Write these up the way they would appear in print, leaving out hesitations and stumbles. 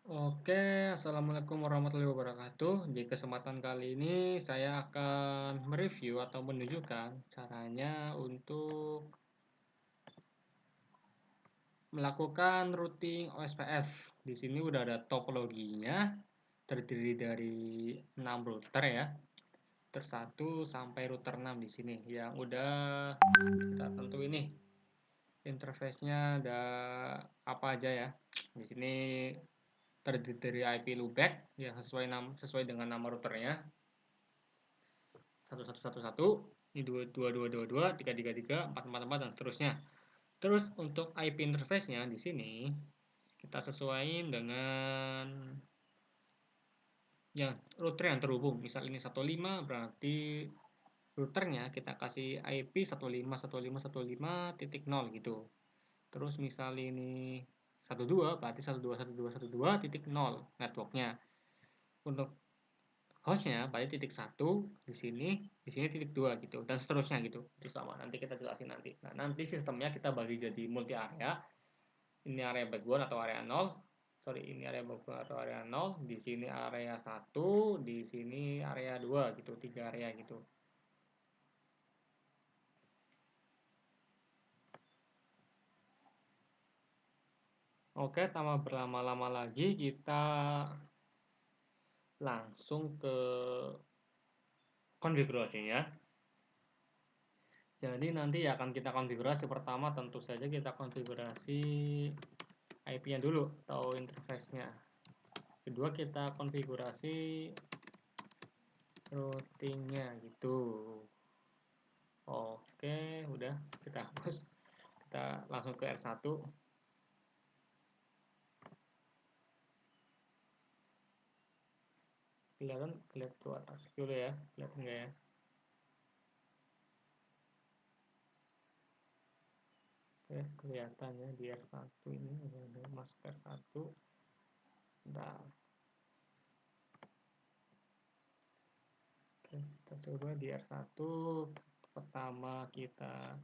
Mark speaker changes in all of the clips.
Speaker 1: Oke, assalamualaikum warahmatullahi wabarakatuh. Di kesempatan kali ini saya akan mereview atau menunjukkan caranya untuk melakukan routing OSPF. Di sini udah ada topologinya, terdiri dari 6 router ya. Router 1 sampai router 6 di sini yang udah kita tentuin nih. Interface-nya ada apa aja ya. Di sini terdiri dari IP loopback yang sesuai dengan nama routernya 1111, ini 2222, 333, 444 dan seterusnya. Terus untuk IP interface-nya di sini kita sesuaiin dengan yang router yang terhubung. Misal ini 15 berarti routernya kita kasih IP 1515150 gitu. Terus misal ini 12 berarti 121212.0 networknya. Untuk hostnya berarti titik satu di sini titik dua gitu, dan seterusnya gitu. Itu sama. Nanti kita jelasin nanti. Nah, nanti sistemnya kita bagi jadi multi area. Ini area backbone atau area 0. Sorry, ini area backbone atau area 0. Di sini area 1, di sini area 2 gitu, 3 area gitu. Oke, tanpa berlama-lama lagi kita langsung ke konfigurasinya. Jadi nanti akan kita konfigurasi. Pertama tentu saja kita konfigurasi IP-nya dulu atau interface-nya. Kedua kita konfigurasi routing-nya gitu. Oke, udah kita hapus. Kita langsung ke R1. Kelihatan tuh atas dulu ya. Kelihatan nggak ya? Oke, kelihatan ya di R1 ini udah masuk R1. Bentar. Oke, kita coba di R1. Pertama kita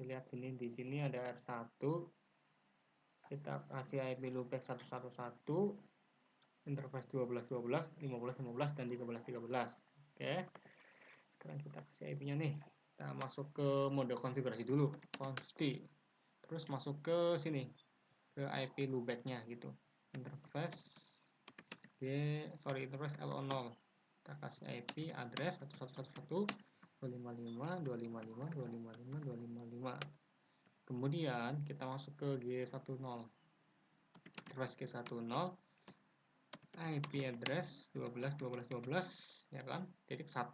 Speaker 1: lihat sini, di sini ada R1. Kita kasih IP loopback 111, interface 1212, 1515 dan 1313. Oke. Sekarang kita kasih IP-nya nih. Kita masuk ke mode konfigurasi dulu, const. Terus masuk ke sini, ke IP loopback-nya gitu. Interface interface LO0. Kita kasih IP address 1111 255 255 255 255. Kemudian kita masuk ke G10. Interface G10, IP address 12 ya kan, titik 1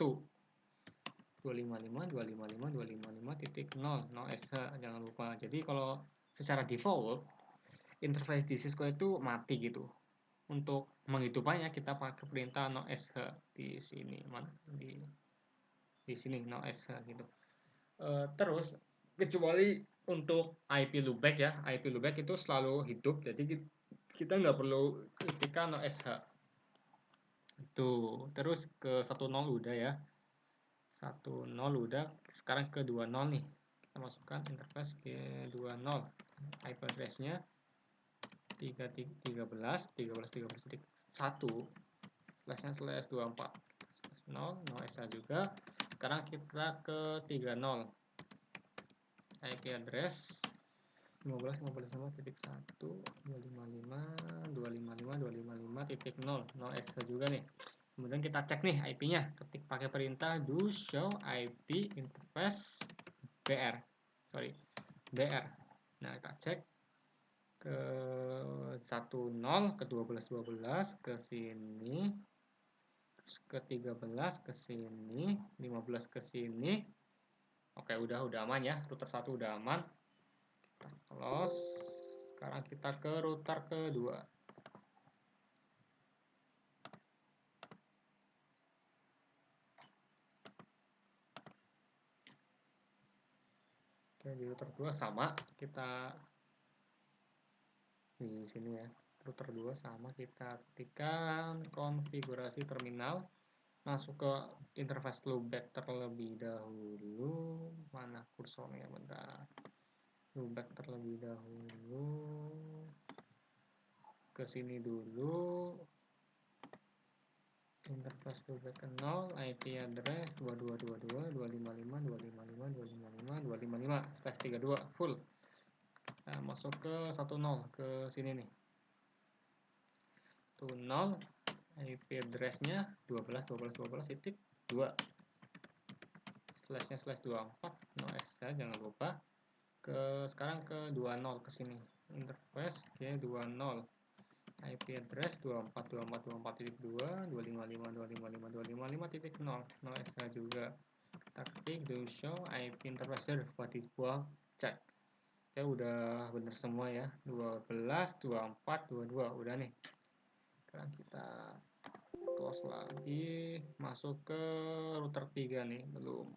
Speaker 1: 255 255 255 titik 0 sh, jangan lupa. Jadi kalau secara default interface di Cisco itu mati gitu. Untuk menghidupkannya kita pakai perintah sh di sini, di sini sh gitu. Terus kecuali untuk IP loopback ya, IP loopback itu selalu hidup, jadi kita nggak perlu ketikkan sh itu. Terus ke 10 udah ya, 10 udah. Sekarang ke 20 nih, kita masukkan interface ke 20. IP address-nya 13.13.13.1 slash 24 0 sh juga. Sekarang kita ke 30, IP address 15.15.1 255.255.255.0 sh juga nih. Kemudian kita cek nih IP-nya, ketik pakai perintah do show IP interface br. Nah, kita cek ke 10 ke 12 ke sini, terus ke 13 ke sini, 15 ke sini. Oke, udah aman ya. Router 1 udah aman. Kita close. Sekarang kita ke router kedua. Oke, di router 2 sama, kita di sini ya. Router 2 sama, kita ketikkan konfigurasi terminal, masuk ke interface loopback terlebih dahulu. Mana kursornya, bentar. Loopback terlebih dahulu. ke sini dulu, interface loopback ke 0, IP address 2222.255.255.255.255/32 full. Nah, masuk ke 10 ke sini nih. 10 IP address-nya 12.12.12.2 slashnya /24 no S ya, jangan lupa. Sekarang ke 20 ke sini. Interface ke 20 IP address 24.24.24.2 255.255.255.0 no S juga. Kita ketik do show IP interface buat di buah cek. Oke, udah bener semua ya. 12.24.22 udah nih. Sekarang kita close lagi, masuk ke router 3 nih, belum.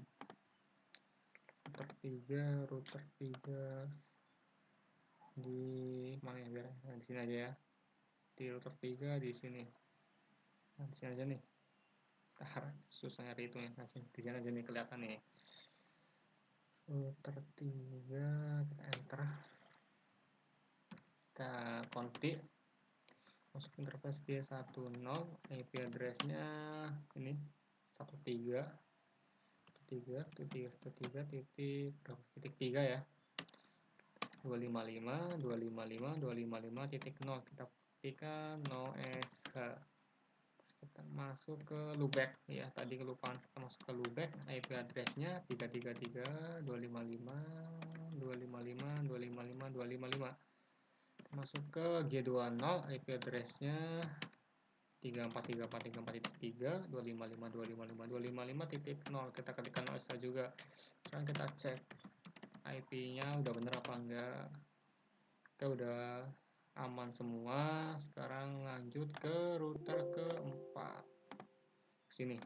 Speaker 1: Router 3 di mana ya, biar di sini aja ya. Di router 3 di sini. Nah, di sini aja nih. Susah nyari itu ya. Nah, di sini aja nih kelihatan nih. Router 3 kita enter. Kita config. Masuk interface G10, IP address-nya ini 13 titik 3 ya, 255.255.255.0 kita ketikkan no SH. Kita masuk ke loopback ya, tadi kelupaan kita masuk ke loopback. IP address-nya 333.255.255.255.255. Masuk ke G20, IP address-nya 343434.3 255.255.255.0 kita ketikkan OSH juga. Sekarang kita cek IP-nya udah bener apa enggak. Oke, udah aman semua. Sekarang lanjut ke router keempat sini.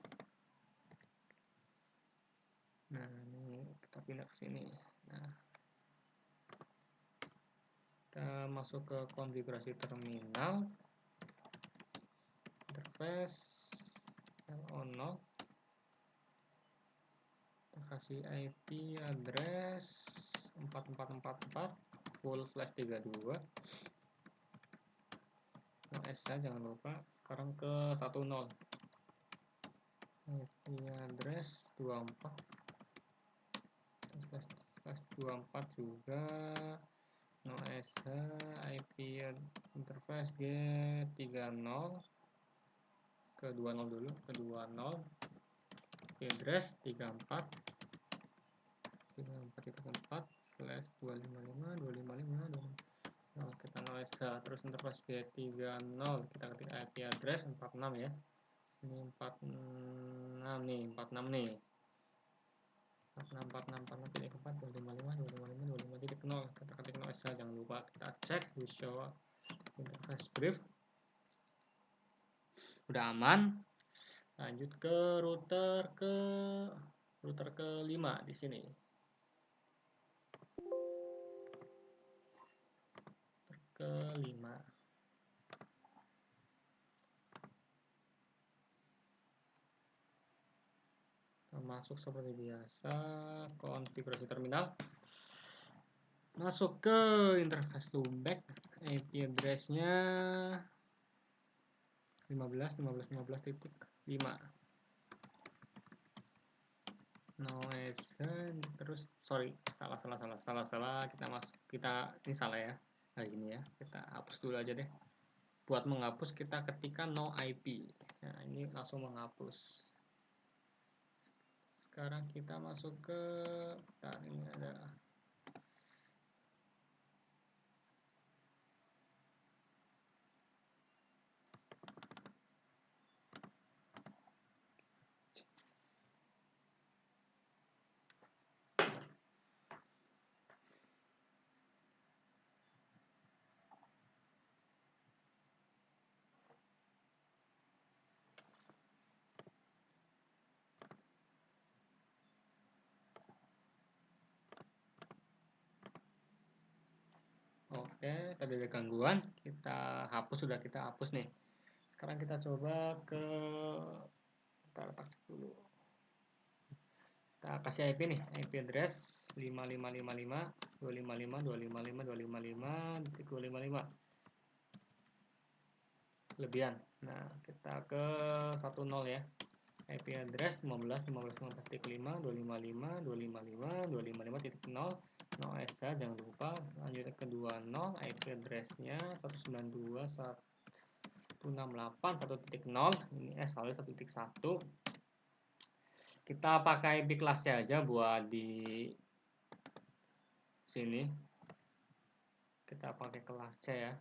Speaker 1: Nah, ini kita pindah ke sini. Nah, kita masuk ke konfigurasi terminal, interface LO0, kita kasih IP address 4444 full/32 no S ya, jangan lupa. Sekarang ke 10 IP address 24/24 juga no S, IP interface G30 ke 20 dulu, ke 20 IP address 34.4/255.255. Nah, kita no S, terus interface G30 kita ketik IP address 46 ya. Ini 46 nih, 46 nih. 46.4.255.255.255.0 kita ketik no S, jangan lupa. Kita cek di show interface brief. Udah aman. Lanjut ke router ke-5 di sini. Ke-5. Masuk seperti biasa, konfigurasi terminal. Masuk ke interface loopback, IP address-nya 15.15.15.5 no S, terus sorry, salah kita ini salah ya. Nah, ini ya, kita hapus dulu aja deh. Buat menghapus kita ketikkan no IP. Nah, ini langsung menghapus. Sekarang kita masuk ke ini ada Oke, tadi ada gangguan, kita hapus, sudah kita hapus nih. Sekarang kita coba ke kita letak dulu. Kita kasih IP nih, IP address 5555.255.255.255.255. kelebihan. Nah, kita ke 10 ya. IP address 15.15.15.5, 255, 255, 255.0, no SH jangan lupa. Lanjut ke 20, IP addressnya 192.168.1.0, ini SH 1.1. Kita pakai IP kelasnya aja buat di sini. Kita pakai kelas C ya.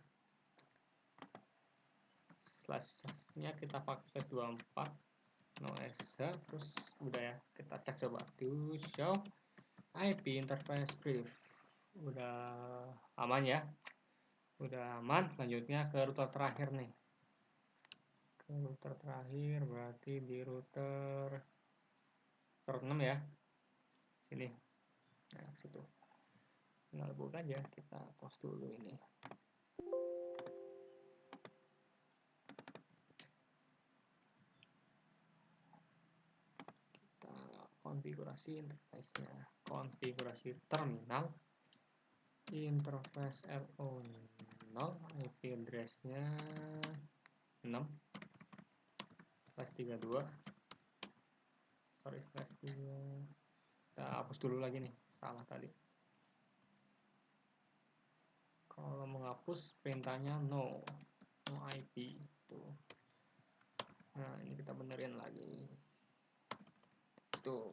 Speaker 1: Slashnya kita pakai space 24, no SH, terus udah ya. Kita cek coba to show IP interface brief. Udah aman ya. Udah aman. Selanjutnya ke router terakhir nih. Ke router terakhir berarti di router 6 ya. Sini. Nah, situ. Tinggal buka aja. Kita pause dulu ini. Kita konfigurasi interface-nya. Konfigurasi terminal. Interface LO0, IP address-nya 6/32. Sorry, /3. Kita hapus dulu lagi nih, salah tadi. Kalau menghapus perintahnya no IP tuh. Nah, ini kita benerin lagi. Tuh.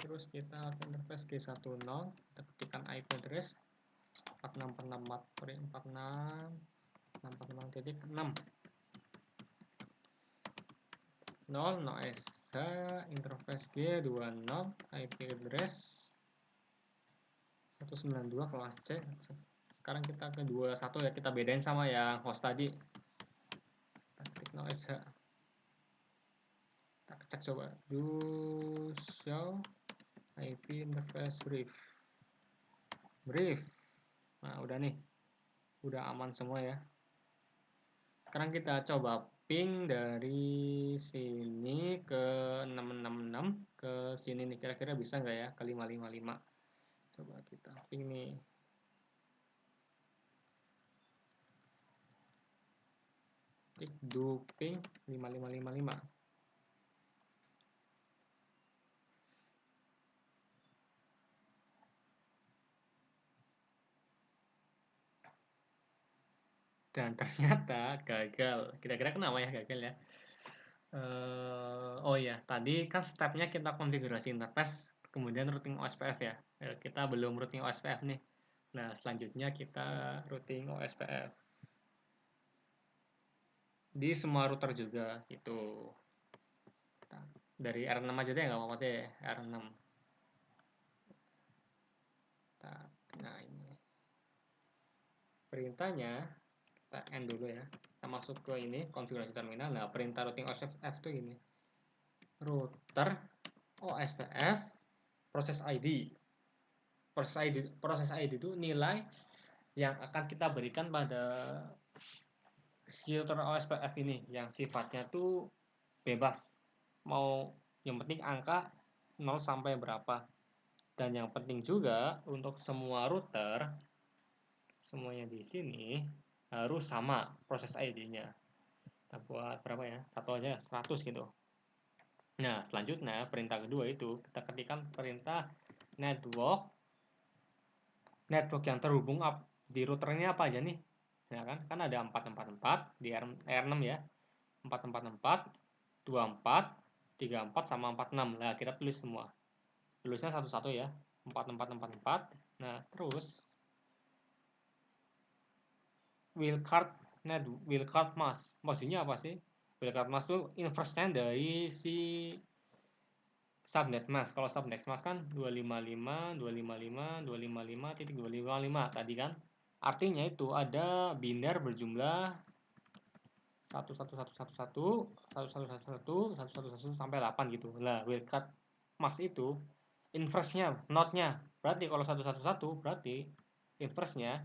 Speaker 1: Terus kita interface G10, kita ketikkan IP address 46.46.46.6 0, no SH, interface G20, IP address 192 kelas C. Sekarang kita ke 21 ya, kita bedain sama yang host tadi. Kita ketik no SH. Kita cek coba. Do show IP interface brief. Nah, udah nih. Udah aman semua ya. Sekarang kita coba ping dari sini ke 666 ke sini nih, kira-kira bisa nggak ya ke 555. Coba kita ping nih. Klik do ping 5555. Dan ternyata gagal. Kira-kira kenapa ya gagal ya? Oh ya, tadi kan stepnya kita konfigurasi interface, kemudian routing OSPF ya. Kita belum routing OSPF nih. Nah, selanjutnya kita routing OSPF di semua router juga itu. Dari R6 aja deh, nggak apa-apa deh, R6. Nah, ini perintahnya kita end dulu ya. Kita masuk ke ini konfigurasi terminal. Nah, perintah routing OSPF itu ini. Router OSPF proses ID. Proses ID itu nilai yang akan kita berikan pada si router OSPF ini yang sifatnya tuh bebas. Mau yang penting angka 0 sampai berapa. Dan yang penting juga untuk semua router semuanya di sini harus sama proses ID-nya. Kita buat berapa ya? Satu aja 100 gitu. Nah, selanjutnya perintah kedua itu kita ketikkan perintah network yang terhubung di routernya apa aja nih? Ya kan ada 444 di R6 ya. 444, 24, 34 sama 46. Nah, kita tulis semua. Tulisnya satu-satu ya. 4444. Nah, terus wildcard mask. Maksudnya apa sih? Wildcard mask itu inverse-nya dari si subnet mask. Kalau subnet mask kan 255, 255, 255, 255 tadi kan. Artinya itu ada binar berjumlah 111111 sampai 8 gitu. Nah, wildcard mask itu inverse-nya, not-nya. Berarti kalau 111 berarti inverse-nya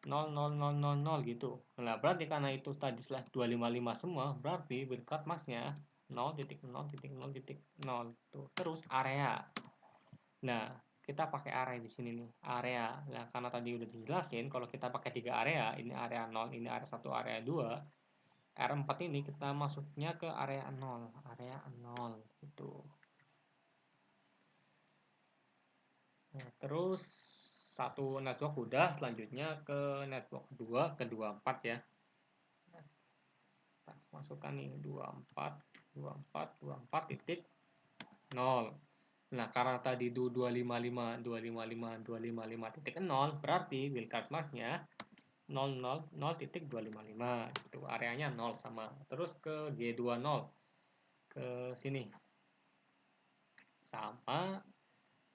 Speaker 1: 00000 gitu. Nah, berarti karena itu tadi setelah 255 semua, berarti wildcard mask-nya 0.0.0.0 tuh. Terus area. Nah, kita pakai area di sini nih, area. Nah, karena tadi udah dijelasin kalau kita pakai 3 area, ini area 0, ini area 1, area 2. R4 ini kita masuknya ke area 0, gitu. Nah, terus satu network udah, selanjutnya ke network kedua, ke 24 ya. Kita masukkan nih 24 titik 0. Nah, karena tadi 255 berarti wildcard mask-nya 000.255 gitu. Areanya 0 sama. Terus ke G20 ke sini. Sama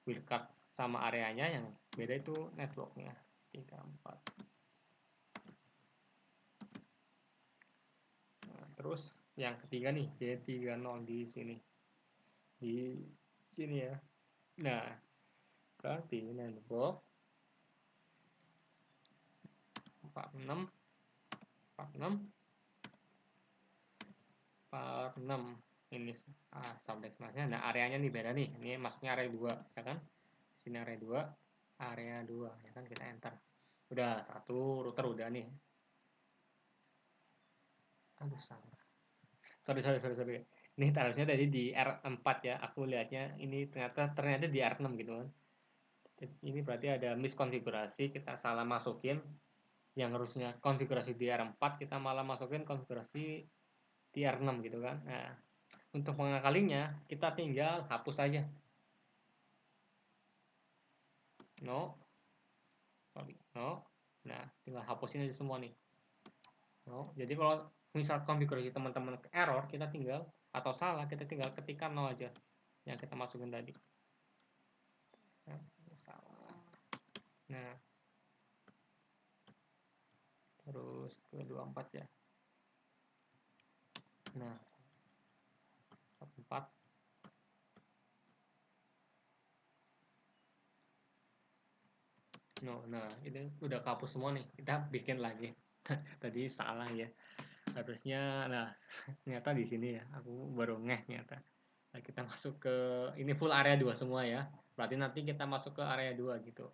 Speaker 1: wildcard sama areanya, yang beda itu networknya 34. Nah, terus yang ketiga nih G30 di sini. Di sini ya. Nah, berarti network 46 ini subdesk masknya. Nah, areanya nih beda nih. Ini masuknya area 2 ya kan? Sini area 2, ya kan, kita enter. Udah satu router udah nih. Aduh, salah. Sorry. Ini harusnya tadi di R4 ya. Aku lihatnya ini ternyata di R6 gitu kan. Ini berarti ada miskonfigurasi, kita salah masukin. Yang harusnya konfigurasi di R4, kita malah masukin konfigurasi di R6 gitu kan. Nah, untuk mengakalinya, kita tinggal hapus aja. No. Nah, tinggal hapusin aja semua nih. No. Jadi kalau misal konfigurasi teman-teman error, kita tinggal, atau salah, kita tinggal ketikkan 0 aja yang kita masukin tadi. Nah, salah. Nah, terus ke 24 ya. Nah, 4. Nah, ini udah kehapus semua nih. Kita bikin lagi. Tadi salah ya. Harusnya, nah, ternyata di sini ya. Aku baru ternyata. Nah, kita masuk ke, ini full area 2 semua ya. Berarti nanti kita masuk ke area 2 gitu.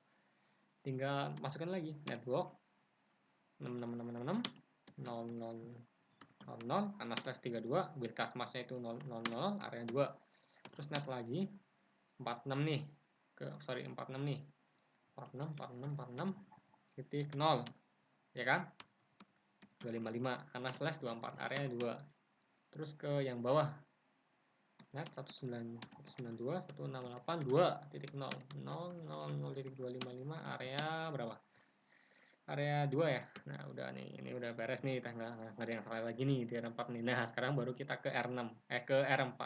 Speaker 1: Tinggal masukkan lagi network 6666 karena slash 32, wildcard masknya itu 000, area 2. Terus net lagi 46 nih. 46 nih. 46 titik 0. Ya kan? 255 karena slash 24, area 2. Terus ke yang bawah. Net 192.168.2.0.0.0.255, area berapa? Area 2 ya. Nah, udah nih, ini udah beres nih, kita nggak ada yang salah lagi nih di R4 nih. Nah, sekarang baru kita ke R6, ke R4.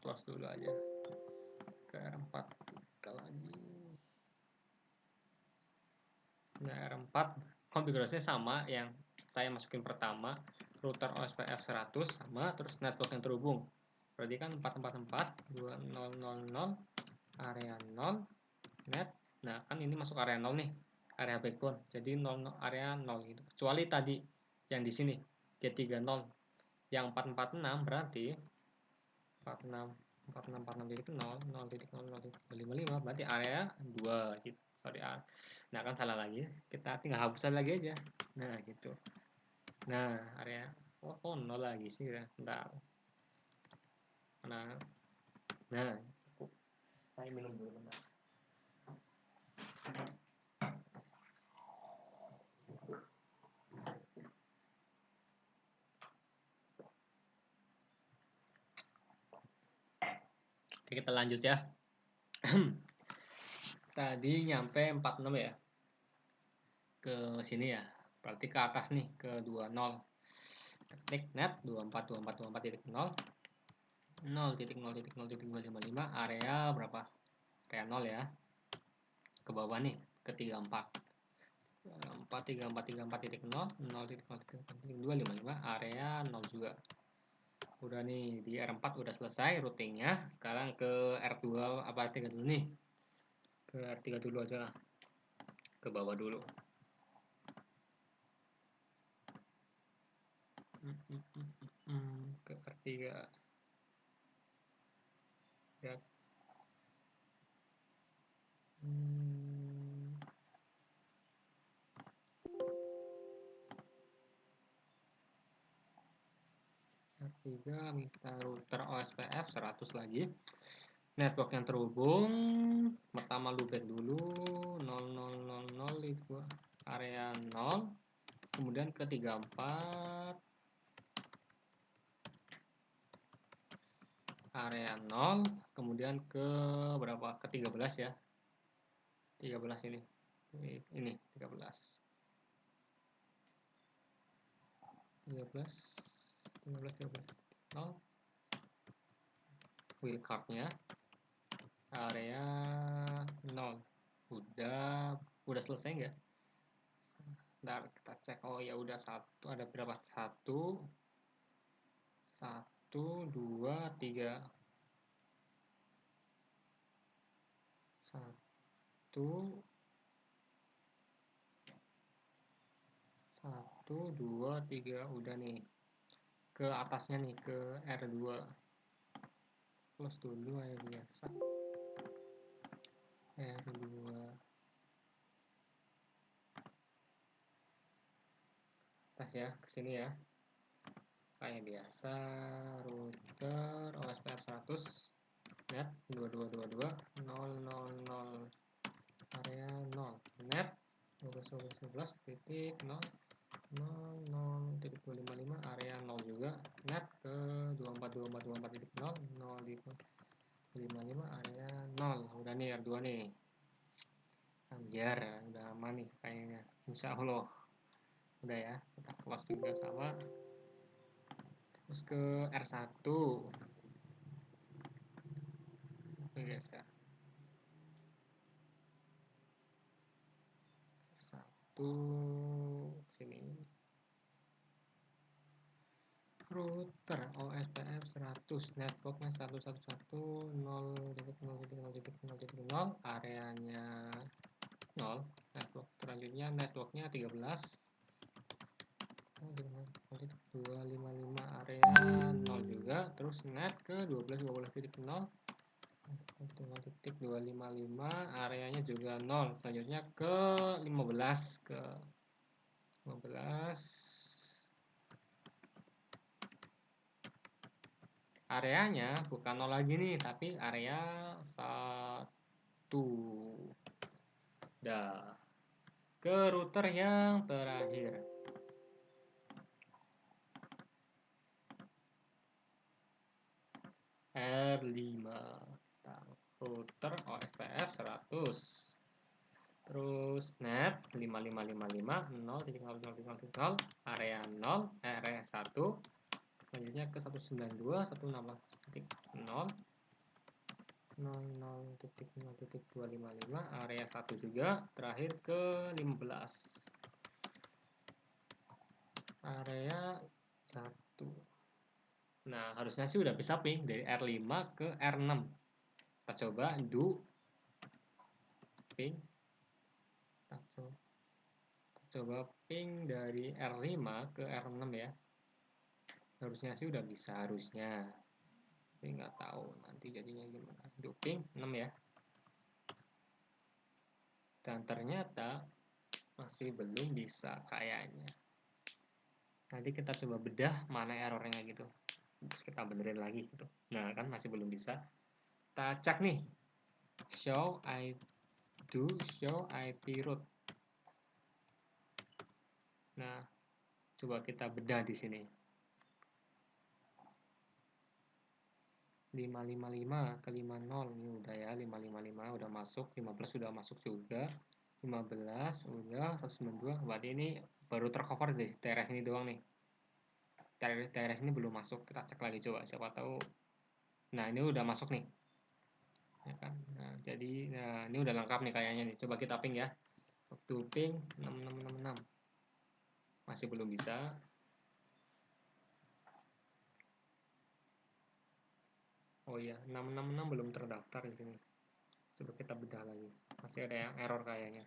Speaker 1: Close dulu aja. Ke R4 buka lagi. Nah, R4 konfigurasinya sama yang saya masukin pertama, router OSPF 100 sama, terus network yang terhubung. Berarti kan 444.2.0.0.0 area 0 net. Nah, kan ini masuk area 0 nih, area backbone. Jadi 0, area 0 gitu. Kecuali tadi yang di sini G30 yang 446 berarti 46.0.0.0.055 berarti area 2 gitu. Sorry. Nah, kan salah lagi. Kita tinggal hapusan lagi aja. Nah, gitu. Nah, area oh 0 lagi sih ya. Bentar. Nah, saya minum dulu bentar. Oke, kita lanjut ya. Tadi nyampe 46 ya. Ke sini ya. Berarti ke atas nih, ke 20. Ketik net 24.24.24.0 0.0.0.255 area berapa? Area 0 ya. Ke bawah nih, ke 34. 0.0.0.255 area 0 juga. Udah nih, di R4 udah selesai routingnya. Sekarang ke R2 apa R3 dulu nih. Ke R3 dulu aja lah. Ke bawah dulu. Ke R3. lihat. R3 minta router OSPF 100 lagi. Network yang terhubung, pertama loopback dulu 0000 itu area 0, kemudian ke 34 area 0, kemudian ke berapa? Ke 13 ya. 13 ini 13 0 wildcardnya area 0. Udah selesai nggak? Bentar, kita cek. Oh ya udah, satu ada berapa? 1 2 3 1 2 3 udah nih. Ke atasnya nih, ke R2. Close dulu aja biasa. R2 atas ya, ke sini ya. Kayak biasa, router OSPF 100 net 2222 000 area 0 net 12.0.0.255 area 0 juga net ke 24.24.24.0 area 0. Udah nih R2 nih. Biar udah aman nih kayaknya, insya Allah udah ya. Kita close juga sama. Terus ke R1 guys ya. R1 sini router OSPF 100 networknya 111.0.0.0.0 areanya 0. Network selanjutnya networknya 13 255 area 0 juga. Terus net ke 12.12.0 0.255 areanya juga 0. Selanjutnya ke 15 areanya bukan 0 lagi nih, tapi area 1. Dah. Ke router yang terakhir. R5. Router OSPF 100. Terus net 5555.0.0.0 area 0 area 1. Selanjutnya ke 192.168.0 00.0.255 area 1 juga. Terakhir ke 15 area 1. Nah, harusnya sih udah bisa ping dari R5 ke R6. Kita coba do ping. Kita coba ping dari R5 ke R6 ya. Harusnya sih udah bisa, harusnya. Tapi nggak tahu nanti jadinya gimana. Do ping 6 ya. Dan ternyata masih belum bisa kayaknya. Nanti kita coba bedah mana errornya gitu. Terus kita benerin lagi gitu. Nah, kan masih belum bisa. Kita cek nih. Show IP root. Nah, coba kita bedah di sini. 555 ke 50 ini udah ya, 555 udah masuk, 15 sudah masuk juga. 15 udah, 192. Berarti ini baru tercover di TRS ini doang nih. TRS ini belum masuk. Kita cek lagi coba, siapa tahu. Nah, ini udah masuk nih. Ya kan? Nah, jadi ini udah lengkap nih kayaknya nih. Coba kita ping ya. Waktu ping 6666. Masih belum bisa. Oh iya, 666 belum terdaftar di sini. Coba kita bedah lagi. Masih ada yang error kayaknya.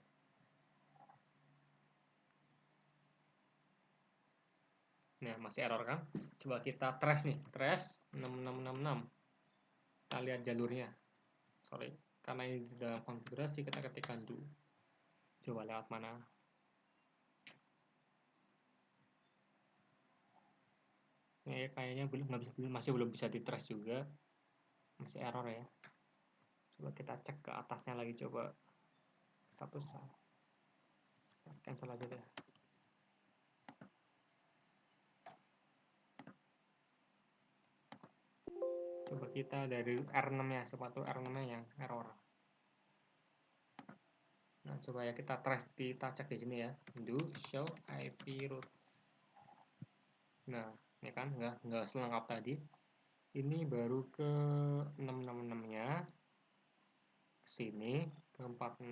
Speaker 1: Nah, masih error kan? Coba kita trace nih. Trace 6666. Kita lihat jalurnya. Sorry, karena ini di dalam konfigurasi kita ketikkan do. Coba lewat mana? Ini kayaknya masih belum bisa di trace juga, masih error ya. Coba kita cek ke atasnya lagi, coba satu saat. Cancel aja deh. Coba kita dari R6 nya, sepatu R6 nya yang error. Nah, coba ya kita trace, kita cek di sini ya. Do show IP route. Nah, ini kan nggak selengkap tadi. Ini baru ke 666 nya, ke sini ke 46,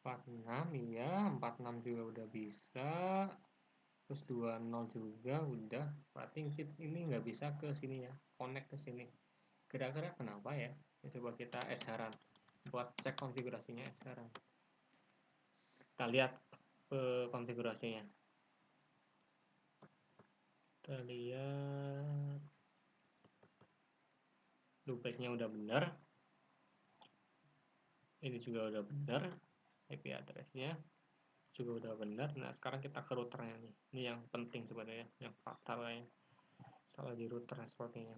Speaker 1: 46 ya, 46 juga udah bisa. Terus 20 juga udah, berarti ini nggak bisa ke sini ya, connect ke sini. Kira-kira kenapa ya? Coba kita eshran buat cek konfigurasinya eshran. Kita lihat konfigurasinya. Kita lihat loopback-nya udah benar. Ini juga udah benar. IP address-nya juga udah benar. Nah, sekarang kita ke routernya nih. Ini yang penting sebenarnya, yang fatalnya. Salah di router transportnya.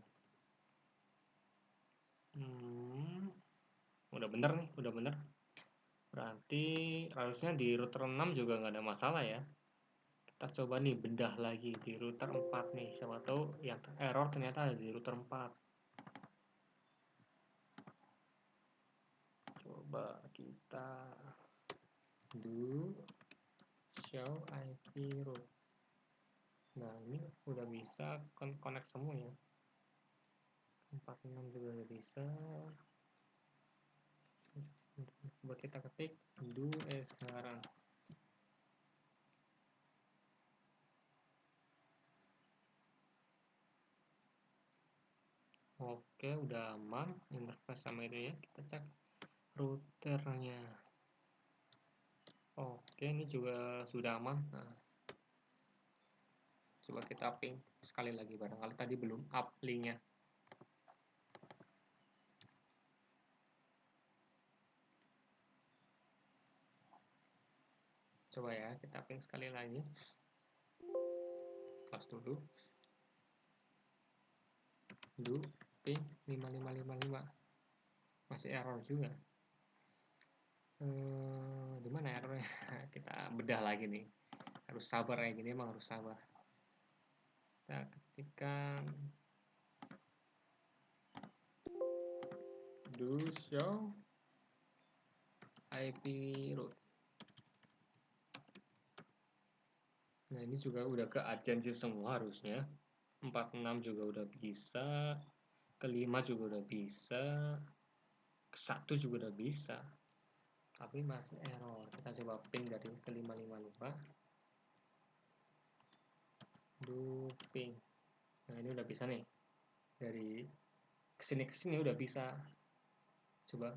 Speaker 1: Udah bener nih, udah bener. Berarti harusnya di router 6 juga nggak ada masalah ya. Kita coba nih bedah lagi di router 4 nih. Siapa tahu yang error ternyata ada di router 4. Coba kita do show IP route. Nah, ini udah bisa connect semua ya. 46 juga udah bisa. Coba kita ketik do eshran. Oke, udah aman interface sama itu ya. Kita cek routernya. Oke, ini juga sudah aman. Nah, coba kita ping sekali lagi, barangkali tadi belum up linknya. Coba ya, kita ping sekali lagi. Close dulu. Do ping 5555. Masih error juga. Di mana errornya? Kita bedah lagi nih. Harus sabar ya, gini emang harus sabar. Kita ketikkan do show IP route. Nah, ini juga udah ke agensi semua harusnya. 46 juga udah bisa. Kelima juga udah bisa. Ke 1 juga udah bisa. Tapi masih error. Kita coba ping dari ke 555. Do ping. Nah, ini udah bisa nih. Dari kesini udah bisa. Coba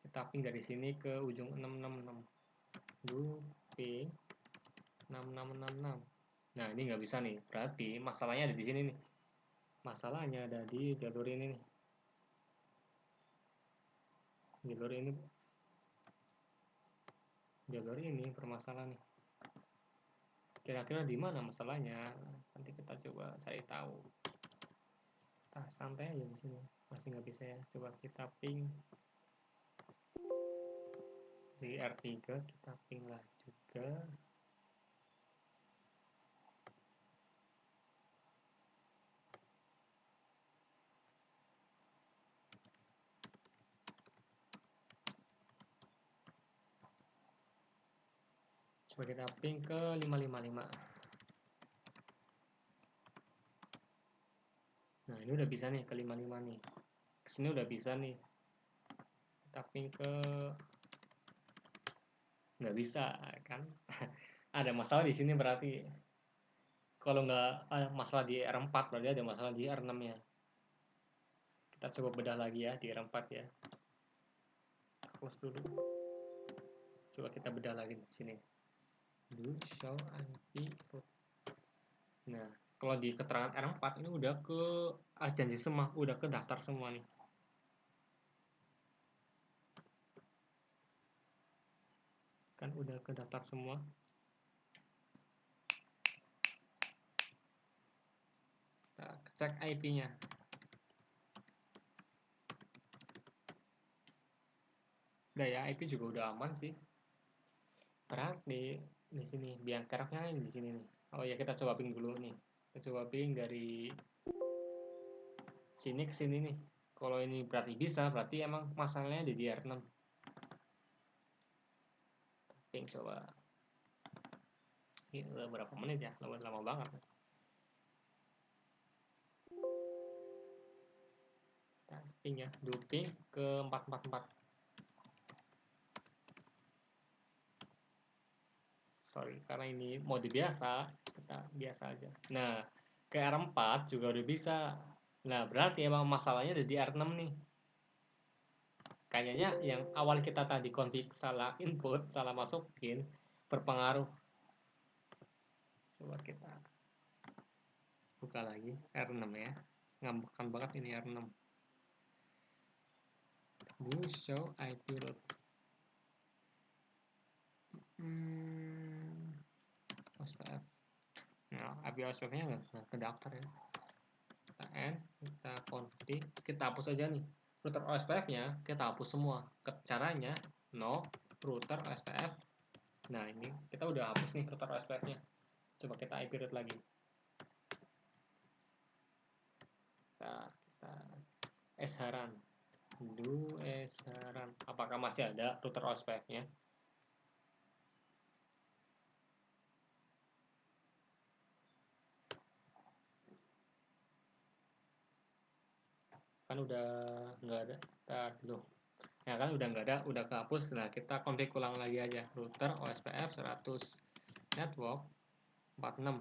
Speaker 1: kita ping dari sini ke ujung 666. Do ping 6666. Nah, ini nggak bisa nih. Berarti masalahnya ada di sini nih. Masalahnya ada di jalur ini nih. Jalur ini permasalahan nih. Kira-kira di mana masalahnya? Nanti kita coba cari tahu. Kita santai aja di sini. Masih nggak bisa ya. Coba kita ping di R3, kita ping lah juga. Coba kita ping ke 555. Nah, ini udah bisa nih ke 55 nih. Kesini udah bisa nih. Kita ping ke nggak bisa kan? Ada masalah di sini berarti. Kalau nggak masalah di R4 berarti ada masalah di R6 nya. Kita coba bedah lagi ya di R4 ya. Close dulu. Coba kita bedah lagi di sini. Do show IP route. Nah, Kalau di keterangan R4 ini udah ke janji semua, udah ke daftar semua nih. Kan udah ke daftar semua. Kita cek IP-nya. Udah ya, IP juga udah aman sih. Karena di sini biang keroknya di sini nih. Oh ya, kita coba ping dulu nih. Kita coba ping dari sini ke sini nih. Kalau ini berarti bisa, berarti emang masalahnya di R6. Ping coba. Ini udah berapa menit ya? Lama banget. Kita ping ya, duping ke 444. Sorry, karena ini mode biasa, kita biasa aja. Nah, ke R4 juga udah bisa. Nah, berarti emang masalahnya ada di R6 nih. Kayaknya yang awal kita tadi config salah input, salah masukin, berpengaruh. Coba kita buka lagi R6 ya. Ngambekan banget ini R6. Do show IP root. OSPF. Nah, IP OSPF-nya nggak kedaftar ya. Kita N, kita config, kita hapus aja nih. Router OSPF-nya kita hapus semua. Caranya no router OSPF. Nah, ini kita udah hapus nih router OSPF-nya. Coba kita IP root lagi. Kita esharan. Do esharan. Apakah masih ada router OSPF-nya? Kan udah nggak ada. Ntar dulu. Ya kan udah nggak ada, udah kehapus. Nah, kita config ulang lagi aja. Router OSPF 100 network 46.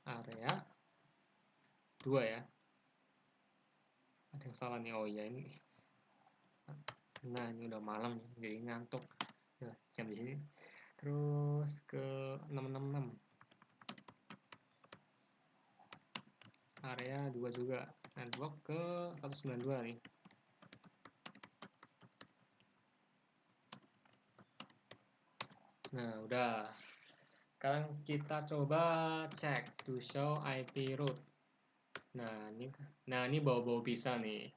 Speaker 1: Area 2 ya. Ada yang salah nih. Oh iya ini. Nah, ini udah malam nih, jadi ngantuk. Nah, jam di sini. Terus ke 666. Area 2 juga. Network ke 192 nih. Nah, udah. Sekarang kita coba cek to show IP root. Nah, ini bau-bau bisa nih.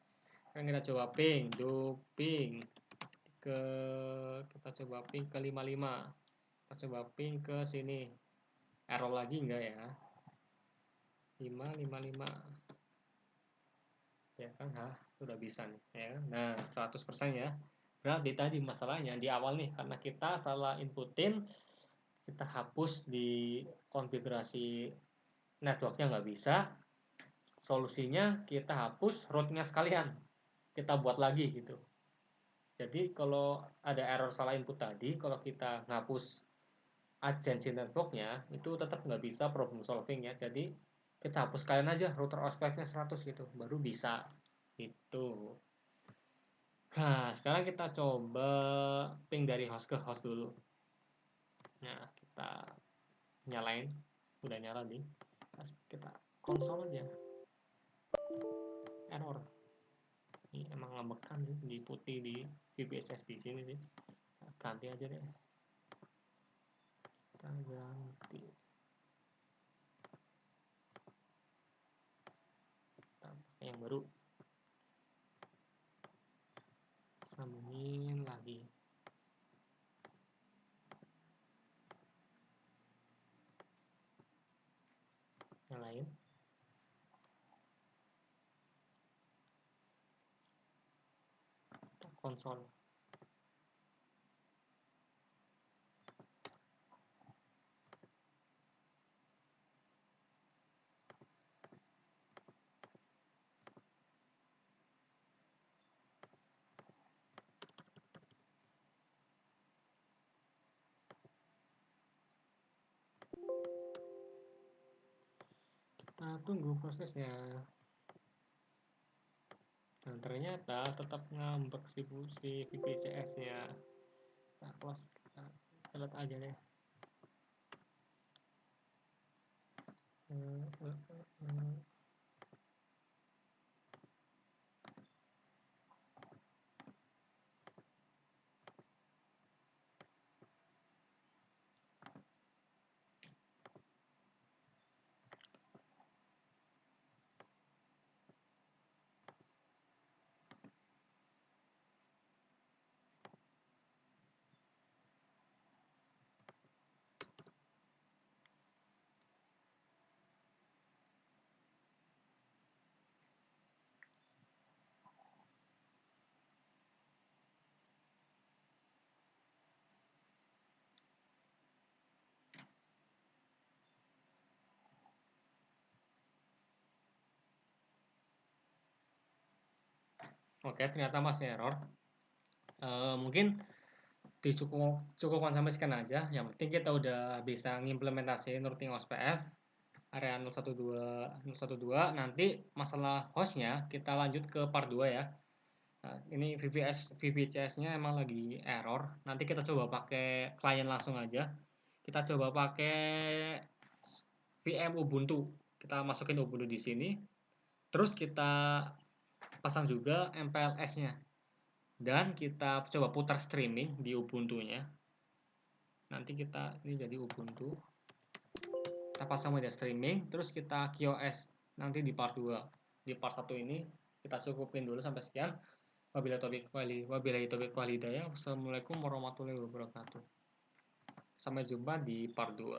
Speaker 1: Kan kita coba ping, do ping ke kita coba ping ke 55. Kita coba ping ke sini. Error lagi enggak ya? 555. Ya kan, udah bisa nih ya. Nah, 100% ya. Berarti tadi masalahnya di awal nih karena kita salah inputin, kita hapus di konfigurasi networknya nggak bisa. Solusinya kita hapus rootnya sekalian. Kita buat lagi gitu. Jadi kalau ada error salah input tadi, kalau kita ngapus agensi networknya, itu tetap nggak bisa problem solving ya. Jadi kita hapus sekalian aja router OSPF-nya 100 gitu, baru bisa. Itu. Nah, sekarang kita coba ping dari host ke host dulu. Nah, kita nyalain. Udah nyala nih. Kita konsol aja. Error. Ini emang ngebekan sih di putih di VPSS di sini sih. Ganti aja deh. Kita ganti. Kita pakai yang baru. Sambungin lagi. Nyalain. Konsol. Kita tunggu prosesnya. Dan ternyata tetap ngambek si VPCS-nya. Kita close, kita lihat aja deh. Oke, ternyata masih error. Mungkin cukupkan sampai sekian aja. Yang penting kita udah bisa ngimplementasiin routing OSPF area 012. Nanti masalah hostnya kita lanjut ke part 2 ya. Nah, ini VPCS-nya emang lagi error. Nanti kita coba pakai klien langsung aja. Kita coba pakai VM Ubuntu. Kita masukin Ubuntu di sini. Terus kita pasang juga MPLS-nya. Dan kita coba putar streaming di Ubuntu-nya. Nanti ini jadi Ubuntu. Kita pasang media streaming, terus kita QoS nanti di part 2. Di part 1 ini kita cukupin dulu sampai sekian. Wabillahi taufiq wal hidayah. Wassalamualaikum warahmatullahi wabarakatuh. Sampai jumpa di part 2.